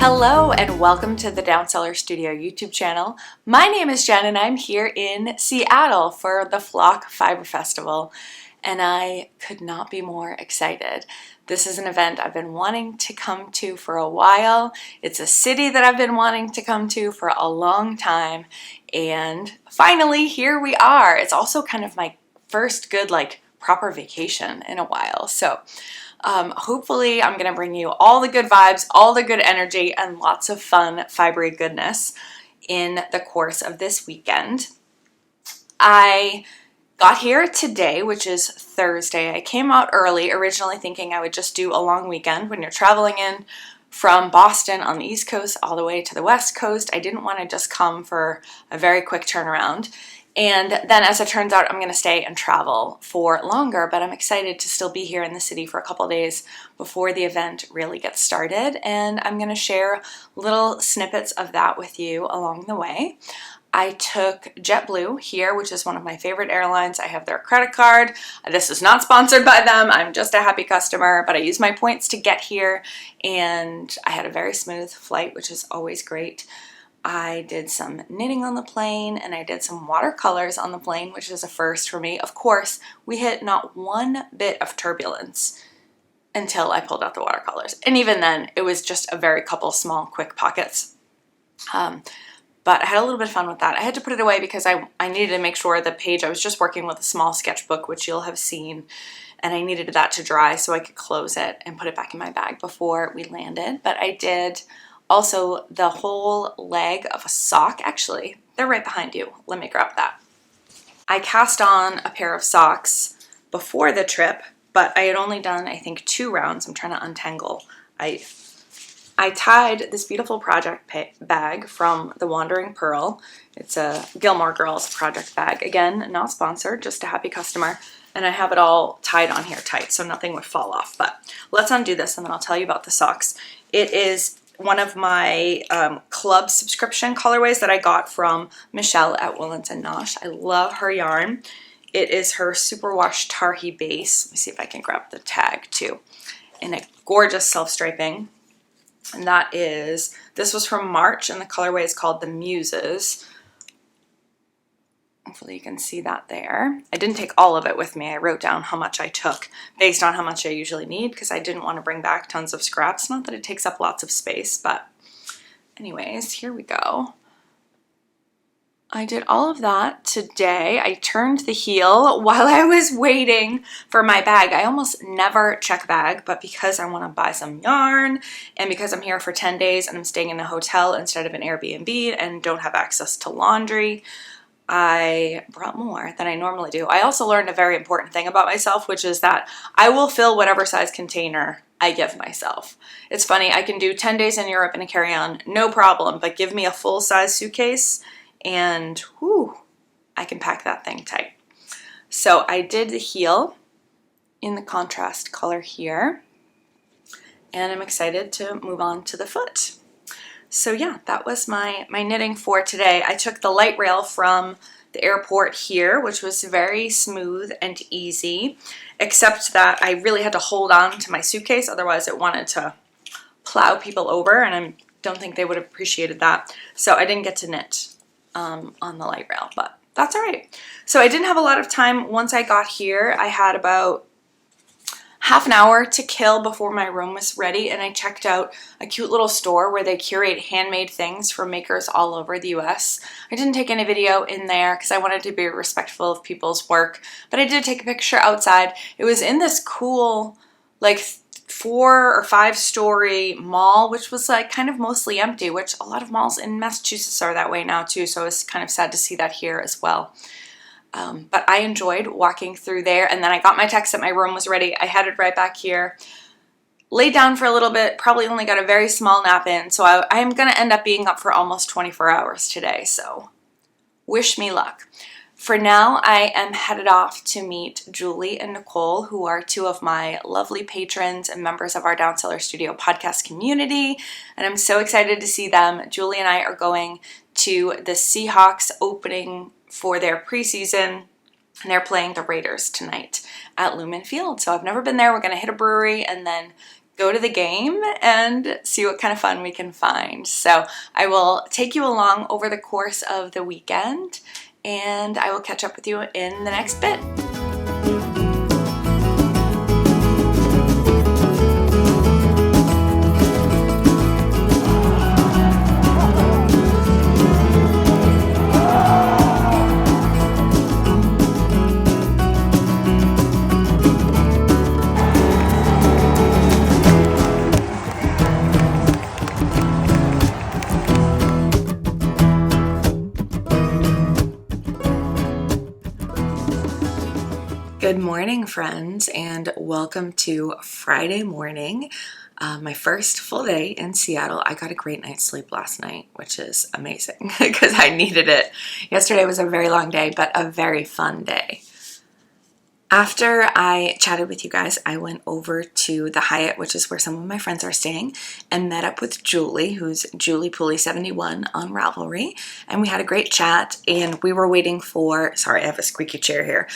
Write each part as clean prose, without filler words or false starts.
Hello and welcome to the Down Cellar Studio YouTube channel. My name is Jen and I'm here in Seattle for the Flock Fiber Festival and I could not be more excited. This is an event I've been wanting to come to for a while. It's a city that I've been wanting to come to for a long time and finally here we are. It's also kind of my first good proper vacation in a while. So hopefully I'm going to bring you all the good vibes, all the good energy, and lots of fun fibery goodness in the course of this weekend. I got here today, which is Thursday. I came out early, originally thinking I would just do a long weekend. When you're traveling in from Boston on the East Coast all the way to the West Coast, I didn't want to just come for a very quick turnaround. And then as it turns out, I'm going to stay and travel for longer, but I'm excited to still be here in the city for a couple days before the event really gets started. And I'm going to share little snippets of that with you along the way. I took JetBlue here, which is one of my favorite airlines. I have their credit card. This is not sponsored by them. I'm just a happy customer, but I used my points to get here and I had a very smooth flight, which is always great. I did some knitting on the plane and I did some watercolors on the plane, which is a first for me. Of course, we hit not one bit of turbulence until I pulled out the watercolors. And even then, it was just a very couple small, quick pockets. But I had a little bit of fun with that. I had to put it away because I needed to make sure the page, I was just working with a small sketchbook, which you'll have seen, and I needed that to dry so I could close it and put it back in my bag before we landed. But I did also the whole leg of a sock. Actually, they're right behind you. Let me grab that. I cast on a pair of socks before the trip, but I had only done, I think, 2 rounds. I'm trying to untangle. I tied this beautiful project bag from the Wandering Pearl. It's a Gilmore Girls project bag. Again, not sponsored, just a happy customer. And I have it all tied on here tight so nothing would fall off. But let's undo this and then I'll tell you about the socks. It is one of my club subscription colorways that I got from Michelle at Woolens and Nosh. I love her yarn. It is her superwash Tarhi base. Let me see if I can grab the tag too. In a gorgeous self-striping. And that is, this was from March and the colorway is called the Muses. Hopefully you can see that there. I didn't take all of it with me. I wrote down how much I took based on how much I usually need because I didn't want to bring back tons of scraps. Not that it takes up lots of space, but anyways, here we go. I did all of that today. I turned the heel while I was waiting for my bag. I almost never check bag, but because I want to buy some yarn and because I'm here for 10 days and I'm staying in a hotel instead of an Airbnb and don't have access to laundry, I brought more than I normally do. I also learned a very important thing about myself, which is that I will fill whatever size container I give myself. It's funny, I can do 10 days in Europe in a carry-on, no problem, but give me a full-size suitcase and whew, I can pack that thing tight. So I did the heel in the contrast color here, and I'm excited to move on to the foot. So yeah, that was my knitting for today. I took the light rail from the airport here, which was very smooth and easy, except that I really had to hold on to my suitcase, otherwise it wanted to plow people over, and I don't think they would have appreciated that. So I didn't get to knit on the light rail, but that's all right. So I didn't have a lot of time once I got here. I had about half an hour to kill before my room was ready, and I checked out a cute little store where they curate handmade things from makers all over the US. I didn't take any video in there because I wanted to be respectful of people's work, but I did take a picture outside. It was in this cool, 4 or 5 story mall, which was kind of mostly empty, which a lot of malls in Massachusetts are that way now too, so I was kind of sad to see that here as well. But I enjoyed walking through there, and then I got my text that my room was ready. I headed right back here, laid down for a little bit, probably only got a very small nap in, so I'm going to end up being up for almost 24 hours today, so wish me luck. For now, I am headed off to meet Julie and Nicole, who are 2 of my lovely patrons and members of our Down Cellar Studio Podcast community, and I'm so excited to see them. Julie and I are going to the Seahawks opening for their preseason, and they're playing the Raiders tonight at Lumen Field. So I've never been there. We're going to hit a brewery and then go to the game and see what kind of fun we can find. So I will take you along over the course of the weekend, and I will catch up with you in the next bit. Good morning, friends, and welcome to Friday morning, my first full day in Seattle. I got a great night's sleep last night, which is amazing because I needed it. Yesterday was a very long day, but a very fun day. After I chatted with you guys, I went over to the Hyatt, which is where some of my friends are staying, and met up with Julie, who's Julie Pooley 71 on Ravelry, and we had a great chat, and we were waiting for, sorry, I have a squeaky chair here,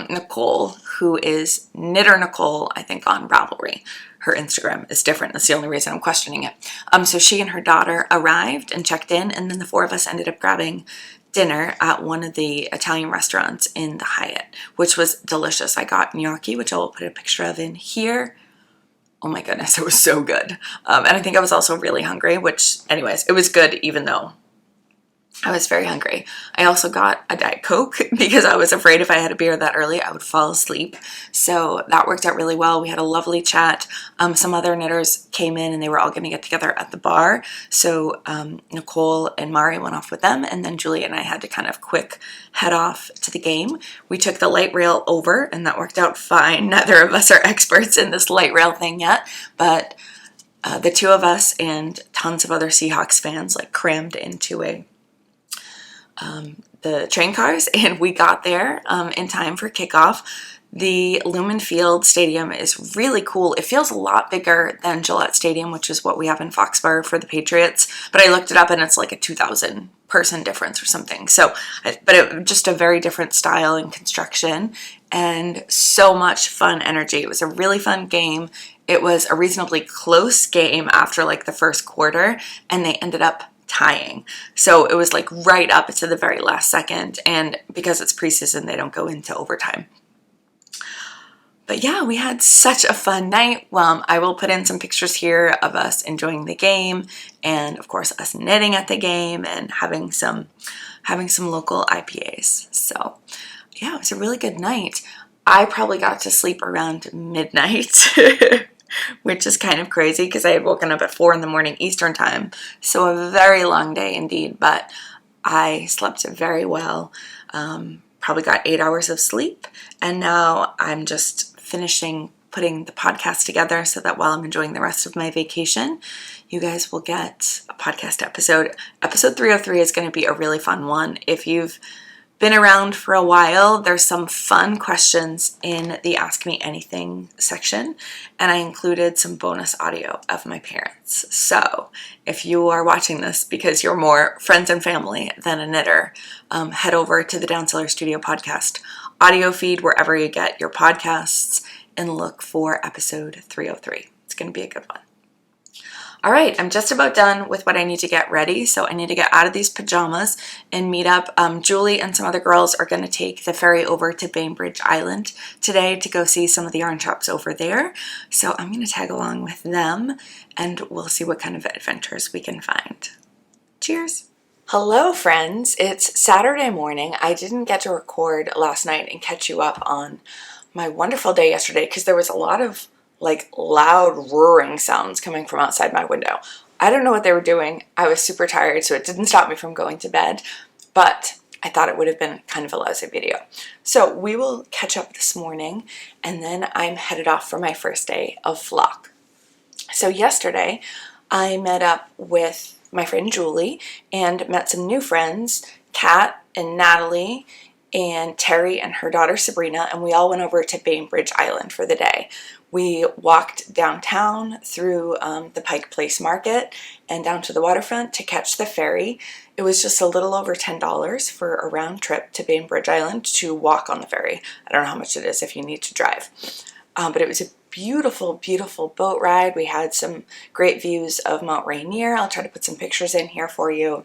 Nicole, who is Knitter Nicole, I think, on Ravelry. Her Instagram is different. That's the only reason I'm questioning it. So she and her daughter arrived and checked in, and then the four of us ended up grabbing dinner at one of the Italian restaurants in the Hyatt, which was delicious. I got gnocchi, which I will put a picture of in here. Oh my goodness, it was so good. And I think I was also really hungry, which anyways, it was good even though I was very hungry. I also got a Diet Coke because I was afraid if I had a beer that early, I would fall asleep. So that worked out really well. We had a lovely chat. Some other knitters came in and they were all going to get together at the bar. So Nicole and Mari went off with them, and then Julie and I had to kind of quick head off to the game. We took the light rail over and that worked out fine. Neither of us are experts in this light rail thing yet, but the two of us and tons of other Seahawks fans like crammed into the train cars, and we got there in time for kickoff. The Lumen Field Stadium is really cool. It feels a lot bigger than Gillette Stadium, which is what we have in Foxborough for the Patriots, but I looked it up and it's like a 2,000 person difference or something. So, but it just a very different style and construction, and so much fun energy. It was a really fun game. It was a reasonably close game after like the first quarter, and they ended up tying. So it was like right up to the very last second, and because it's preseason, they don't go into overtime. But yeah, we had such a fun night. I will put in some pictures here of us enjoying the game, and of course us knitting at the game and having some local IPAs. So yeah, it was a really good night. I probably got to sleep around midnight, which is kind of crazy because I had woken up at 4 a.m. Eastern time. So a very long day indeed, but I slept very well. Probably got 8 hours of sleep, and now I'm just finishing putting the podcast together so that while I'm enjoying the rest of my vacation, you guys will get a podcast episode. Episode 303 is going to be a really fun one. If you've been around for a while, there's some fun questions in the Ask Me Anything section, and I included some bonus audio of my parents. So if you are watching this because you're more friends and family than a knitter, head over to the Down Cellar Studio Podcast audio feed wherever you get your podcasts and look for episode 303. It's going to be a good one. All right, I'm just about done with what I need to get ready, so I need to get out of these pajamas and meet up. Julie and some other girls are going to take the ferry over to Bainbridge Island today to go see some of the yarn shops over there. So I'm going to tag along with them, and we'll see what kind of adventures we can find. Cheers! Hello, friends. It's Saturday morning. I didn't get to record last night and catch you up on my wonderful day yesterday because there was a lot of like loud roaring sounds coming from outside my window. I don't know what they were doing. I was super tired, so it didn't stop me from going to bed, but I thought it would have been kind of a lousy video. So we will catch up this morning, and then I'm headed off for my first day of flock. So yesterday, I met up with my friend Julie and met some new friends, Kat and Natalie and Terri and her daughter Sabrina, and we all went over to Bainbridge Island for the day. We walked downtown through the Pike Place Market and down to the waterfront to catch the ferry. It was just a little over $10 for a round trip to Bainbridge Island to walk on the ferry. I don't know how much it is if you need to drive. but it was a beautiful, beautiful boat ride. We had some great views of Mount Rainier. I'll try to put some pictures in here for you.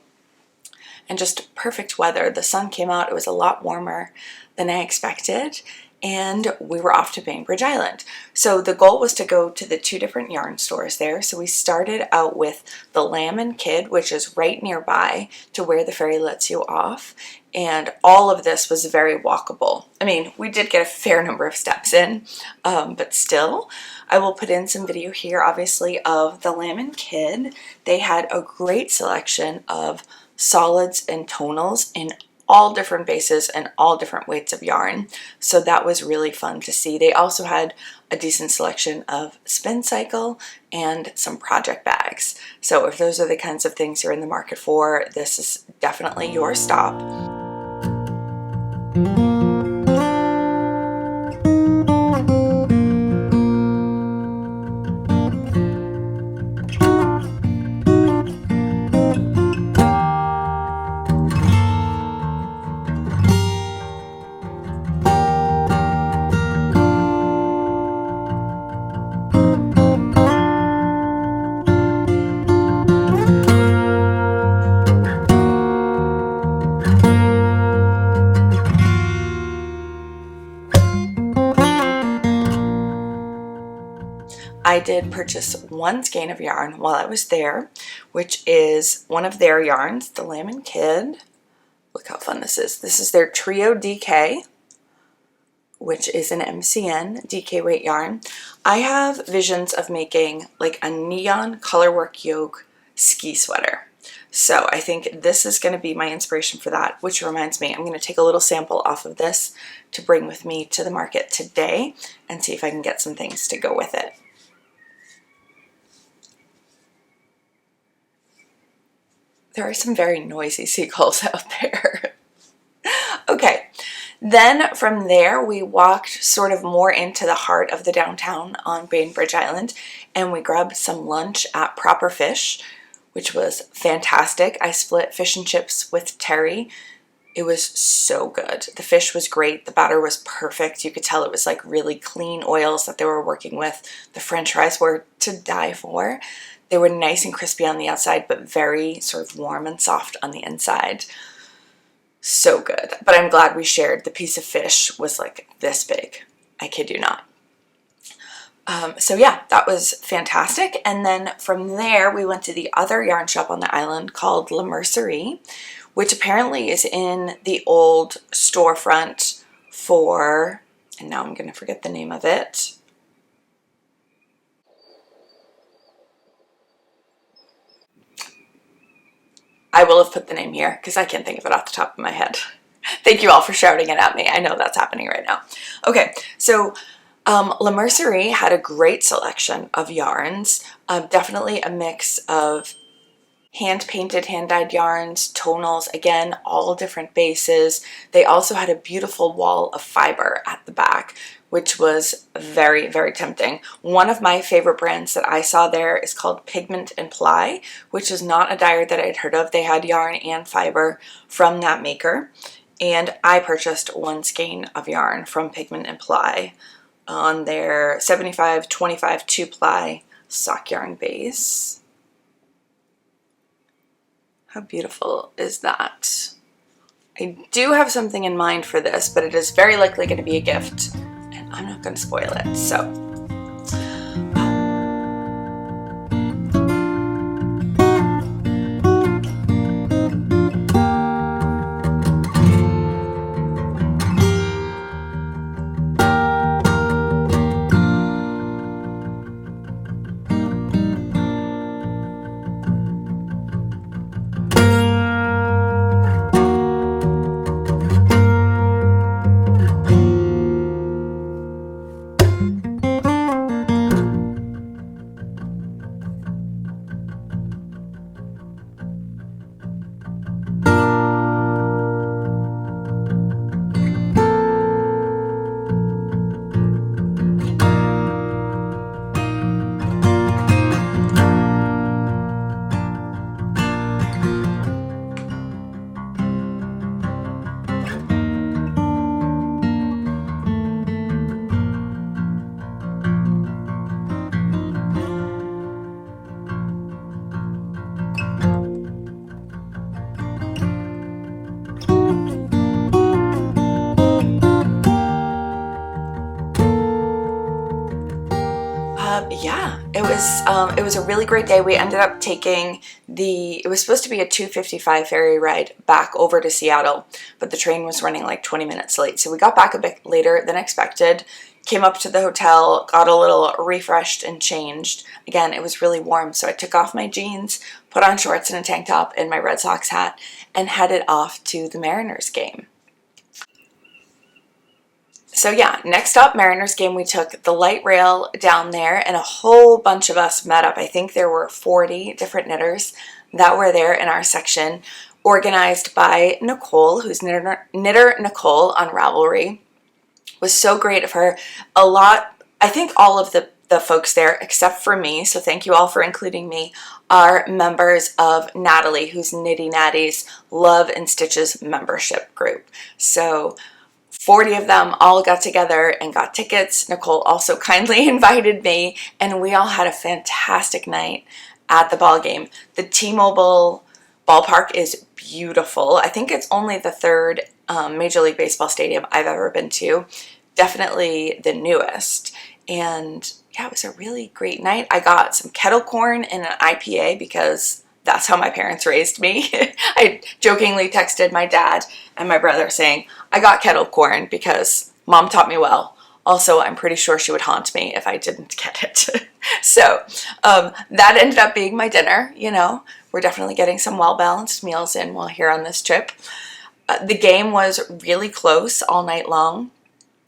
And just perfect weather. The sun came out. It was a lot warmer than I expected. And we were off to Bainbridge Island. So the goal was to go to the 2 different yarn stores there. So we started out with the Lamb and Kid, which is right nearby to where the ferry lets you off. And all of this was very walkable. I mean, we did get a fair number of steps in, but still, I will put in some video here, obviously, of the Lamb and Kid. They had a great selection of solids and tonals in all different bases and all different weights of yarn. So that was really fun to see. They also had a decent selection of spin cycle and some project bags. So if those are the kinds of things you're in the market for, this is definitely your stop. I did purchase one skein of yarn while I was there, which is one of their yarns, the Lamb and Kid. Look how fun this is. This is their Trio DK, which is an MCN DK weight yarn. I have visions of making like a neon colorwork yoke ski sweater. So I think this is going to be my inspiration for that, which reminds me, I'm going to take a little sample off of this to bring with me to the market today and see if I can get some things to go with it. There are some very noisy seagulls out there. Okay, then from there we walked sort of more into the heart of the downtown on Bainbridge Island, and we grabbed some lunch at Proper Fish, which was fantastic. I split fish and chips with Terri. It was so good. The fish was great. The batter was perfect. You could tell it was like really clean oils that they were working with. The French fries were to die for. They were nice and crispy on the outside, but very sort of warm and soft on the inside. So good. But I'm glad we shared. The piece of fish was like this big. I kid you not. So yeah, that was fantastic. And then from there, we went to the other yarn shop on the island called Mercerie, which apparently is in the old storefront for, and now I'm going to forget the name of it. I will have put the name here because I can't think of it off the top of my head. Thank you all for shouting it at me. I know that's happening right now. Okay, so La Mercerie had a great selection of yarns. Definitely a mix of hand-painted, hand-dyed yarns, tonals, again, all different bases. They also had a beautiful wall of fiber at the back, which was very, very tempting. One of my favorite brands that I saw there is called Pigment and Ply, which is not a dyer that I'd heard of. They had yarn and fiber from that maker, and I purchased one skein of yarn from Pigment and Ply on their 75-25 2-ply sock yarn base. How beautiful is that? I do have something in mind for this, but it is very likely going to be a gift, and I'm not going to spoil it, so. yeah, it was a really great day. We ended up taking it was supposed to be a 2:55 ferry ride back over to Seattle, but the train was running like 20 minutes late. So we got back a bit later than expected, came up to the hotel, got a little refreshed and changed. Again, it was really warm, so I took off my jeans, put on shorts and a tank top and my Red Sox hat, and headed off to the Mariners game. So yeah, next up, Mariners game, we took the light rail down there and a whole bunch of us met up. I think there were 40 different knitters that were there in our section, organized by Nicole, who's Knitter Nicole on Ravelry. It was so great of her. I think all of the folks there, except for me, so thank you all for including me, are members of Natalie, who's Nitty Natty's Love and Stitches membership group. So 40 of them all got together and got tickets. Nicole also kindly invited me, and we all had a fantastic night at the ball game. The T-Mobile ballpark is beautiful. I think it's only the third Major League Baseball stadium I've ever been to. Definitely the newest. And yeah, it was a really great night. I got some kettle corn and an IPA because that's how my parents raised me. I jokingly texted my dad and my brother saying, I got kettle corn because mom taught me well. Also, I'm pretty sure she would haunt me if I didn't get it. So that ended up being my dinner. You know, we're definitely getting some well-balanced meals in while here on this trip. The game was really close all night long,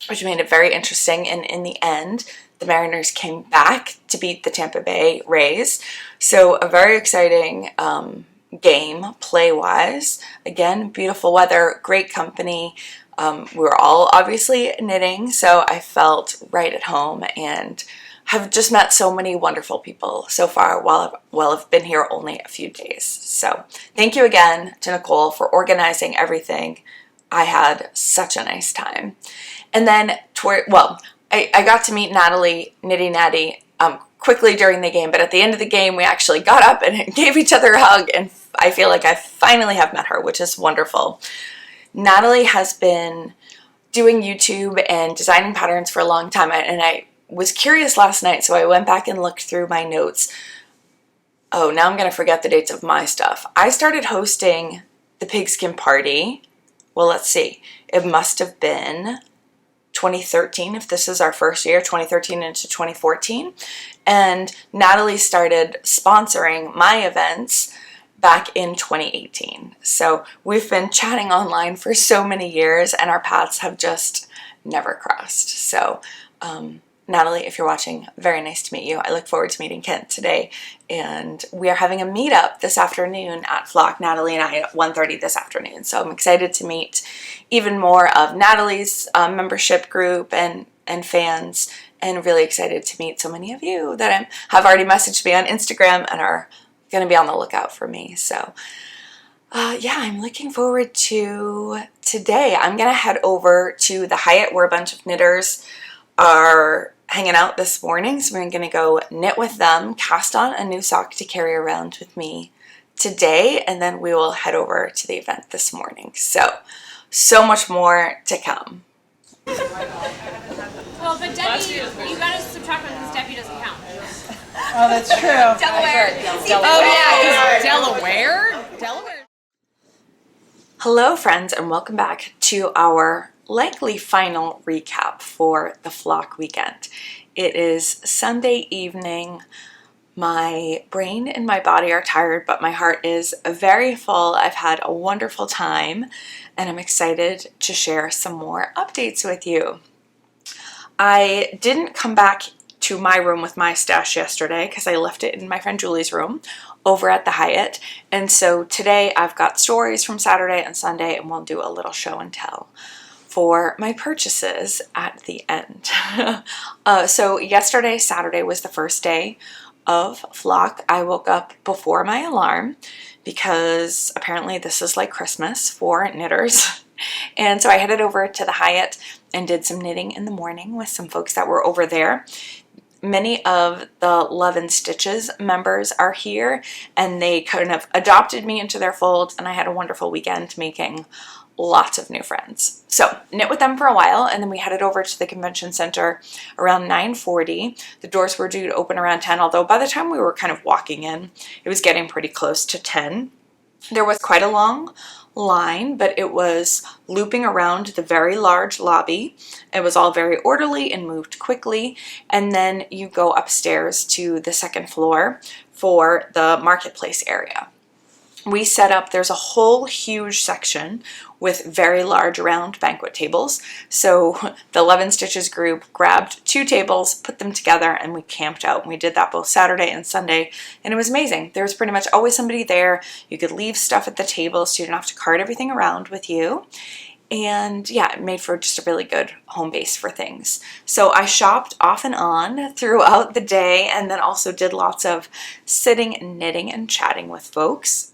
which made it very interesting. And in the end, the Mariners came back to beat the Tampa Bay Rays. So a very exciting game play-wise. Again, beautiful weather, great company. We were all obviously knitting, so I felt right at home and have just met so many wonderful people so far while I've been here only a few days. So thank you again to Nicole for organizing everything. I had such a nice time. And then I got to meet Natalie, Nitty Natty, quickly during the game, but at the end of the game, we actually got up and gave each other a hug, and I feel like I finally have met her, which is wonderful. Natalie has been doing YouTube and designing patterns for a long time, and I was curious last night, so I went back and looked through my notes. Oh, now I'm going to forget the dates of my stuff. I started hosting the pigskin party. Well, let's see. It must have been 2013, if this is our first year, 2013 into 2014. And Natalie started sponsoring my events back in 2018. So we've been chatting online for so many years, and our paths have just never crossed. So Natalie, if you're watching, very nice to meet you. I look forward to meeting Kent today, and we are having a meetup this afternoon at Flock, Natalie and I, at 1:30 this afternoon. So I'm excited to meet even more of Natalie's membership group and fans, and really excited to meet so many of you that have already messaged me on Instagram and are going to be on the lookout for me. So yeah, I'm looking forward to today. I'm going to head over to the Hyatt where a bunch of knitters are hanging out this morning, so I'm going to go knit with them, cast on a new sock to carry around with me today, and then we will head over to the event this morning. So much more to come. Well, but Debbie, you got to subtract one because Debbie doesn't count. Oh, that's true. Delaware. Oh, yeah. Delaware? Hello, friends, and welcome back to our likely final recap for the Flock weekend. It is Sunday evening. My brain and my body are tired, but my heart is very full. I've had a wonderful time, and I'm excited to share some more updates with you. I didn't come back to my room with my stash yesterday because I left it in my friend Julie's room over at the Hyatt, and so today I've got stories from Saturday and Sunday, and we'll do a little show and tell for my purchases at the end. So yesterday, Saturday, was the first day of Flock. I woke up before my alarm because apparently this is like Christmas for knitters. And so I headed over to the Hyatt and did some knitting in the morning with some folks that were over there. Many of the Love and Stitches members are here, and they kind of adopted me into their fold, and I had a wonderful weekend making lots of new friends. So knit with them for a while, and then we headed over to the convention center around 9:40. The doors were due to open around 10, although by the time we were kind of walking in, it was getting pretty close to 10. There was quite a long line, but it was looping around the very large lobby. It was all very orderly and moved quickly, and then you go upstairs to the second floor for the marketplace area. We set up, there's a whole huge section with very large round banquet tables. So the 11 Stitches group grabbed 2 tables, put them together, and we camped out. And we did that both Saturday and Sunday, and it was amazing. There was pretty much always somebody there. You could leave stuff at the table so you didn't have to cart everything around with you. And yeah, it made for just a really good home base for things. So I shopped off and on throughout the day, and then also did lots of sitting and knitting and chatting with folks.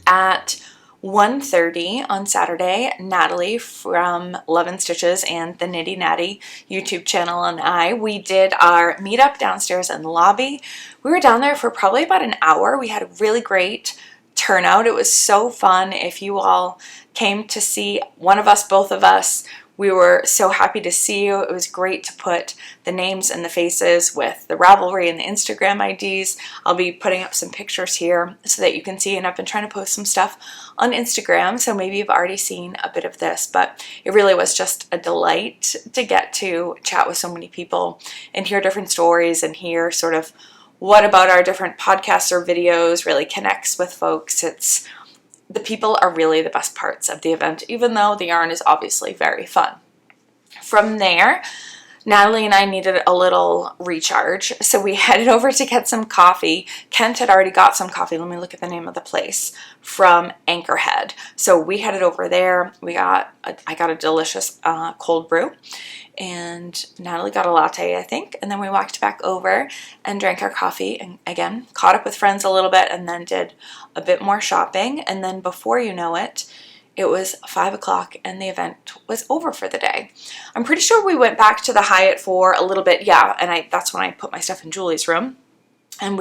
At 1:30 on Saturday, Natalie from 11 Stitches and the Nitty Natty YouTube channel and we did our meetup downstairs in the lobby. We were down there for probably about an hour. We had a really great turnout. It was so fun. If you all came to see one of us, both of us, we were so happy to see you. It was great to put the names and the faces with the Ravelry and the Instagram IDs. I'll be putting up some pictures here so that you can see, and I've been trying to post some stuff on Instagram, so maybe you've already seen a bit of this, but it really was just a delight to get to chat with so many people and hear different stories and hear sort of what about our different podcasts or videos really connects with folks. It's the people are really the best parts of the event, even though the yarn is obviously very fun. From there, Natalie and I needed a little recharge, so we headed over to get some coffee. Kent had already got some coffee. Let me look at the name of the place. From Anchorhead. So we headed over there. I got a delicious cold brew, and Natalie got a latte, I think. And then we walked back over and drank our coffee, and again caught up with friends a little bit, and then did a bit more shopping. And then before you know it, it was 5 o'clock and the event was over for the day. I'm pretty sure we went back to the Hyatt for a little bit, yeah, and that's when I put my stuff in Julie's room. And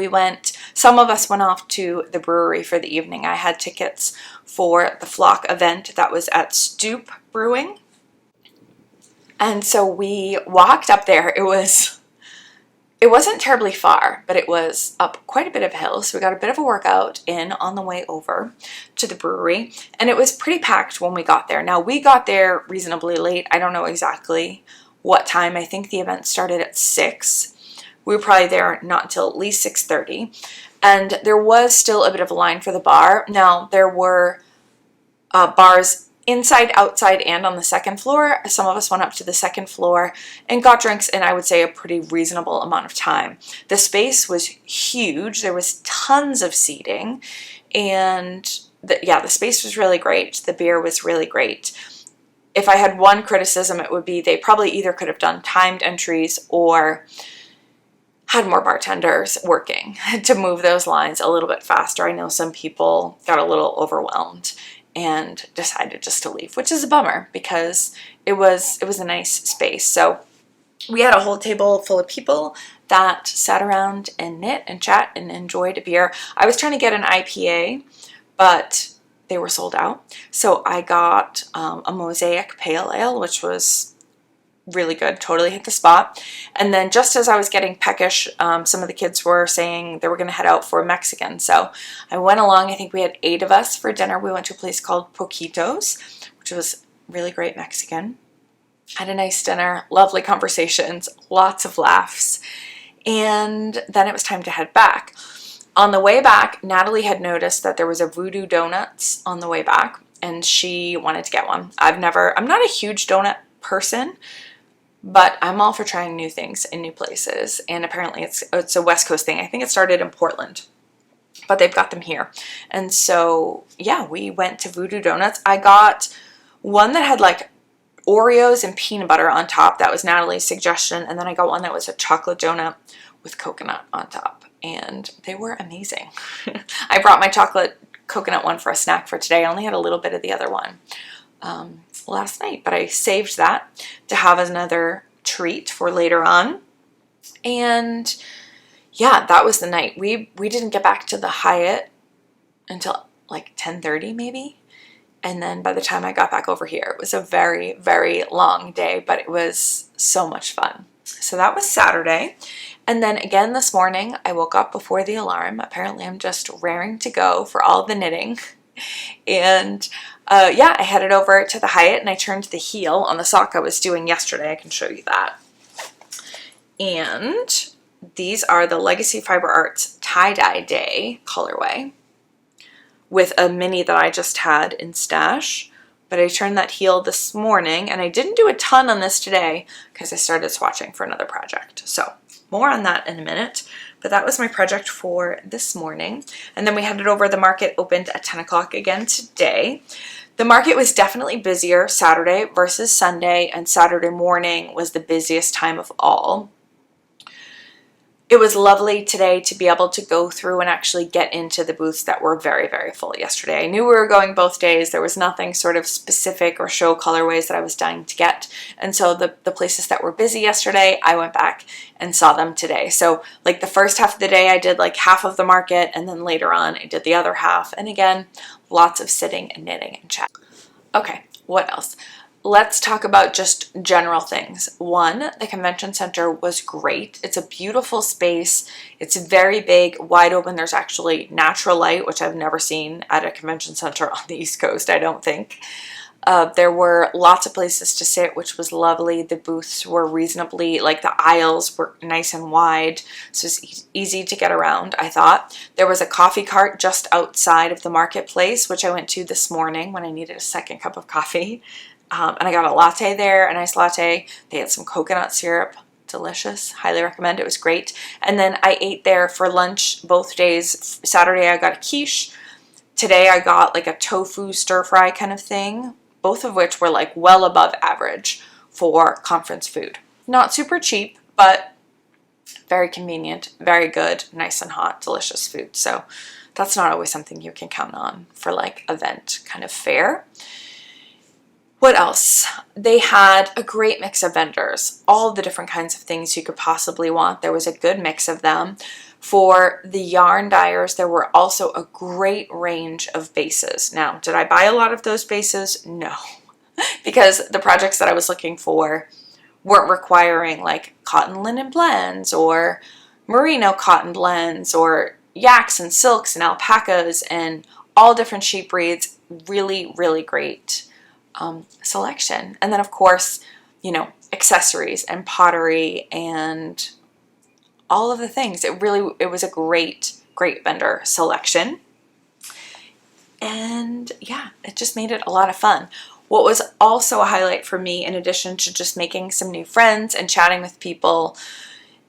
some of us went off to the brewery for the evening. I had tickets for the Flock event that was at Stoop Brewing. And so we walked up there. It wasn't terribly far, but it was up quite a bit of a hill, so we got a bit of a workout in on the way over to the brewery, and it was pretty packed when we got there. Now, we got there reasonably late. I don't know exactly what time. I think the event started at 6. We were probably there not until at least 6:30, and there was still a bit of a line for the bar. Now, there were bars inside, outside, and on the second floor. Some of us went up to the second floor and got drinks in, I would say, a pretty reasonable amount of time. The space was huge. There was tons of seating, and the space was really great. The beer was really great. If I had one criticism, it would be they probably either could have done timed entries or had more bartenders working to move those lines a little bit faster. I know some people got a little overwhelmed and decided just to leave, which is a bummer because it was a nice space. So we had a whole table full of people that sat around and knit and chat and enjoyed a beer. I was trying to get an IPA, but they were sold out. So I got a Mosaic Pale Ale, which was really good, totally hit the spot. And then just as I was getting peckish, some of the kids were saying they were going to head out for Mexican. So I went along. I think we had 8 of us for dinner. We went to a place called Poquitos, which was really great Mexican. Had a nice dinner, lovely conversations, lots of laughs. And then it was time to head back. On the way back, Natalie had noticed that there was a Voodoo Donuts on the way back, and she wanted to get one. I'm not a huge donut person, but I'm all for trying new things in new places, and apparently it's a West Coast thing. I think it started in Portland, but they've got them here. And so, yeah, we went to Voodoo Donuts. I got one that had like Oreos and peanut butter on top. That was Natalie's suggestion. And then I got one that was a chocolate donut with coconut on top, and they were amazing. I brought my chocolate coconut one for a snack for today. I only had a little bit of the other one last night, but I saved that to have as another treat for later on. And yeah, that was the night. We didn't get back to the Hyatt until like 10:30 maybe. And then by the time I got back over here, it was a very, very long day, but it was so much fun. So that was Saturday. And then again this morning, I woke up before the alarm. Apparently I'm just raring to go for all the knitting. And I headed over to the Hyatt and I turned the heel on the sock I was doing yesterday. I can show you that. And these are the Legacy Fiber Artz Tie-Dye Day colorway with a mini that I just had in stash. But I turned that heel this morning, and I didn't do a ton on this today because I started swatching for another project. So more on that in a minute. But that was my project for this morning. And then we headed over. The market opened at 10 o'clock again today. The market was definitely busier Saturday versus Sunday, and Saturday morning was the busiest time of all. It was lovely today to be able to go through and actually get into the booths that were very, very full yesterday. I knew we were going both days. There was nothing sort of specific or show colorways that I was dying to get. And so the places that were busy yesterday, I went back and saw them today. So like the first half of the day, I did like half of the market, and then later on, I did the other half. And again, lots of sitting and knitting and chat. Okay, what else? Let's talk about just general things. One, the convention center was great. It's a beautiful space. It's very big, wide open. There's actually natural light, which I've never seen at a convention center on the East Coast, I don't think. There were lots of places to sit, which was lovely. The booths were reasonably, like the aisles were nice and wide, so it was easy to get around, I thought. There was a coffee cart just outside of the marketplace, which I went to this morning when I needed a second cup of coffee. And I got a latte there, a nice latte. They had some coconut syrup. Delicious. Highly recommend. It was great. And then I ate there for lunch both days. Saturday I got a quiche. Today I got like a tofu stir fry kind of thing, both of which were like well above average for conference food. Not super cheap, but very convenient, very good, nice and hot, delicious food. So that's not always something you can count on for like event kind of fare. What else? They had a great mix of vendors, all the different kinds of things you could possibly want. There was a good mix of them. For the yarn dyers, there were also a great range of bases. Now, did I buy a lot of those bases? No, because the projects that I was looking for weren't requiring like cotton linen blends or merino cotton blends or yaks and silks and alpacas and all different sheep breeds. Really, really great selection. And then of course, you know, accessories and pottery and all of the things. It was a great vendor selection. And yeah, it just made it a lot of fun. What was also a highlight for me, in addition to just making some new friends and chatting with people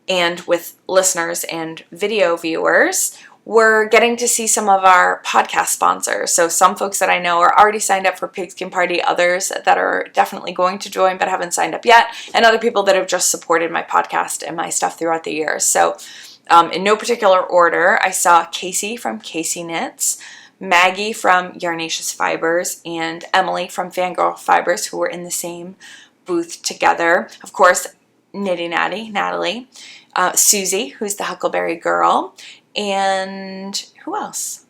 and with listeners and video viewers, we're getting to see some of our podcast sponsors. So some folks that I know are already signed up for Pigskin Party, others that are definitely going to join but haven't signed up yet, and other people that have just supported my podcast and my stuff throughout the years. So in no particular order, I saw Casey from Casey Knits, Maggie from Yarnaceous Fibers, and Emily from Fangirl Fibers, who were in the same booth together. Of course, Nitty Natty, Natalie, Susie, who's the Huckleberry Girl, and who else?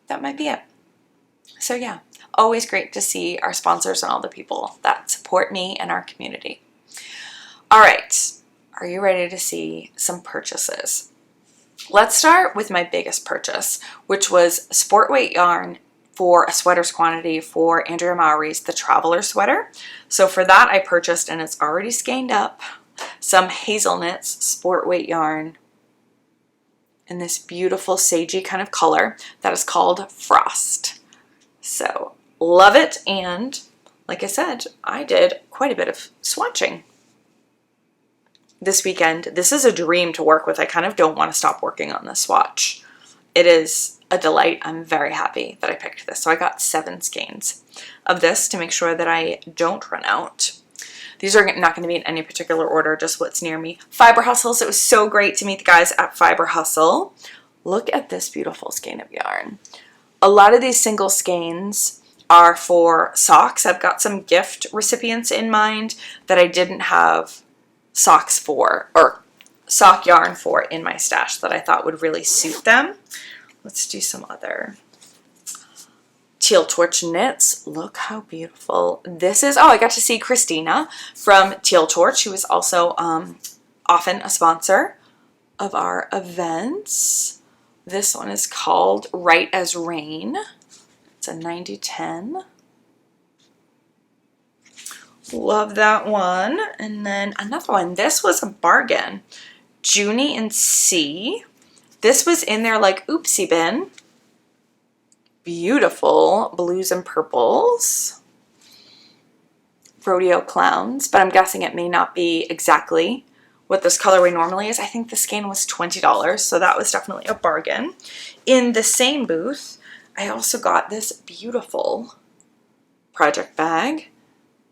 That might be it. So yeah, always great to see our sponsors and all the people that support me and our community. All right, are you ready to see some purchases? Let's start with my biggest purchase, which was sport weight yarn for a sweaters quantity for Andrea Mowry's The Traveler Sweater. So for that I purchased, and it's already skeined up, some Hazelnut's sport weight yarn in this beautiful sagey kind of color that is called Frost. So love it, and like I said, I did quite a bit of swatching this weekend. This is a dream to work with. I kind of don't want to stop working on this swatch. It is a delight. I'm very happy that I picked this. So I got 7 skeins of this to make sure that I don't run out. These are not going to be in any particular order, just what's near me. Fiber Hustles. It was so great to meet the guys at Fiber Hustle. Look at this beautiful skein of yarn. A lot of these single skeins are for socks. I've got some gift recipients in mind that I didn't have socks for, or sock yarn for in my stash that I thought would really suit them. Let's do some other Teal Torch knits. Look how beautiful this is. Oh, I got to see Christina from Teal Torch, who is also often a sponsor of our events. This one is called Right as Rain. It's a 90-10. Love that one. And then another one. This was a bargain. Junie and C. This was in their like oopsie bin. Beautiful blues and purples. Rodeo Clowns, but I'm guessing it may not be exactly what this colorway normally is. I think the skein was $20, so that was definitely a bargain. In the same booth, I also got this beautiful project bag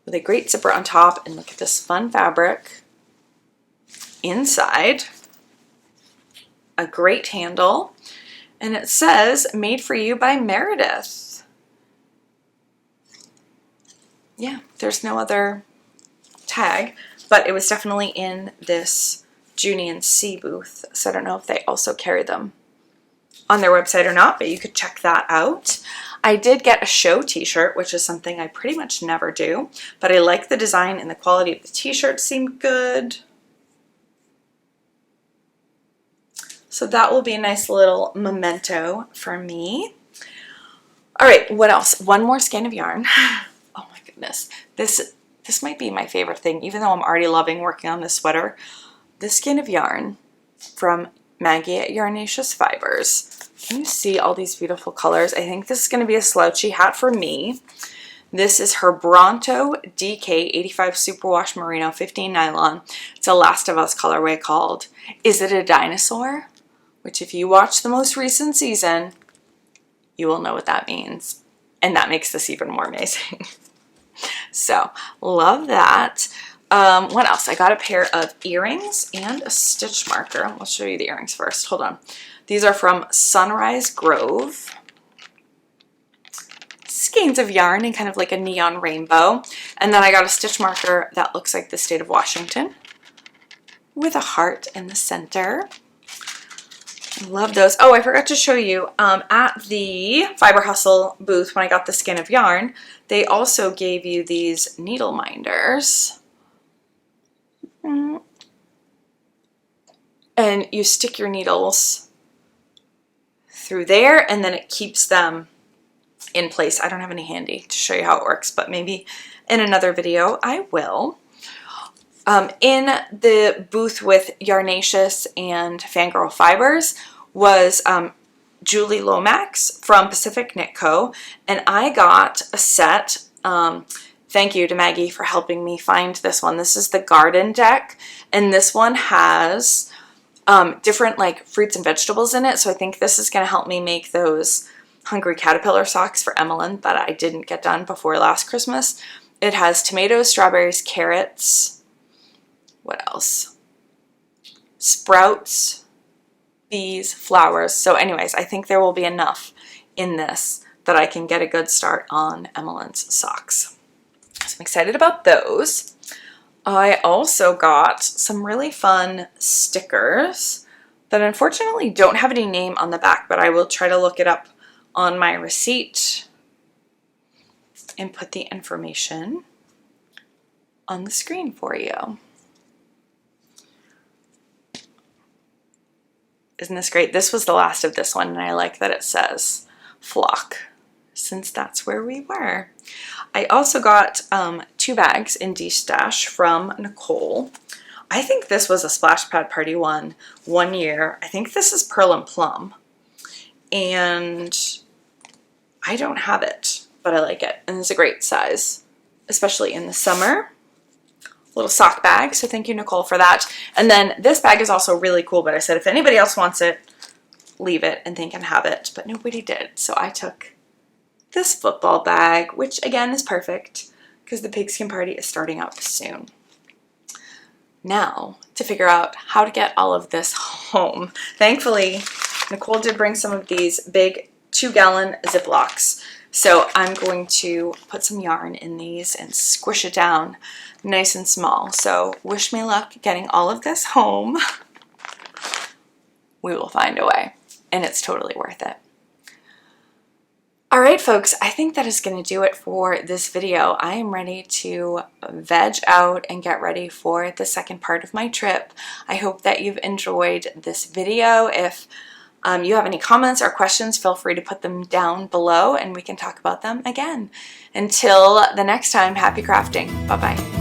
with a great zipper on top, and look at this fun fabric inside. A great handle. And it says, made for you by Meredith. Yeah, there's no other tag, but it was definitely in this Junie and C booth. So I don't know if they also carry them on their website or not, but you could check that out. I did get a show t-shirt, which is something I pretty much never do, but I like the design and the quality of the t-shirt seemed good. So that will be a nice little memento for me. All right, what else? One more skein of yarn. Oh my goodness. This might be my favorite thing, even though I'm already loving working on this sweater. This skein of yarn from Maggie at Yarnaceous Fibers. Can you see all these beautiful colors? I think this is going to be a slouchy hat for me. This is her Bronto DK 85 Superwash Merino 15 nylon. It's a Last of Us colorway called Is It a Dinosaur? Which if you watch the most recent season, you will know what that means. And that makes this even more amazing. So, love that. What else? I got a pair of earrings and a stitch marker. I'll show you the earrings first. Hold on. These are from Sunrise Grove. Skeins of yarn and kind of like a neon rainbow. And then I got a stitch marker that looks like the state of Washington with a heart in the center. Love those. Oh, I forgot to show you at the Fiber Hustle booth when I got the skein of yarn, they also gave you these needle minders. And you stick your needles through there and then it keeps them in place. I don't have any handy to show you how it works, but maybe in another video I will. In the booth with Yarnaceous and Fangirl Fibers was Julie Lomax from Pacific Knit Co. And I got a set. Thank you to Maggie for helping me find this one. This is the garden deck. And this one has different like fruits and vegetables in it. So I think this is going to help me make those Hungry Caterpillar socks for Emmeline that I didn't get done before last Christmas. It has tomatoes, strawberries, carrots. What else? Sprouts, bees, flowers. So anyways, I think there will be enough in this that I can get a good start on Emmeline's socks. So I'm excited about those. I also got some really fun stickers that unfortunately don't have any name on the back, but I will try to look it up on my receipt and put the information on the screen for you. Isn't this great? This was the last of this one, and I like that it says flock, since that's where we were. I also got 2 bags in D-Stash from Nicole. I think this was a Splash Pad Party one year. I think this is Pearl and Plum. And I don't have it, but I like it. And it's a great size, especially in the summer. Little sock bag, so thank you, Nicole, for that. And then this bag is also really cool, but I said if anybody else wants it, leave it and they can have it, but nobody did. So I took this football bag, which again is perfect because the pigskin party is starting up soon. Now, to figure out how to get all of this home. Thankfully, Nicole did bring some of these big 2-gallon Ziplocs. So I'm going to put some yarn in these and squish it down nice and small. So wish me luck getting all of this home. We will find a way, and it's totally worth it. All right, folks, I think that is going to do it for this video. I am ready to veg out and get ready for the second part of my trip. I hope that you've enjoyed this video. If you have any comments or questions, feel free to put them down below and we can talk about them again. Until the next time, happy crafting. Bye-bye.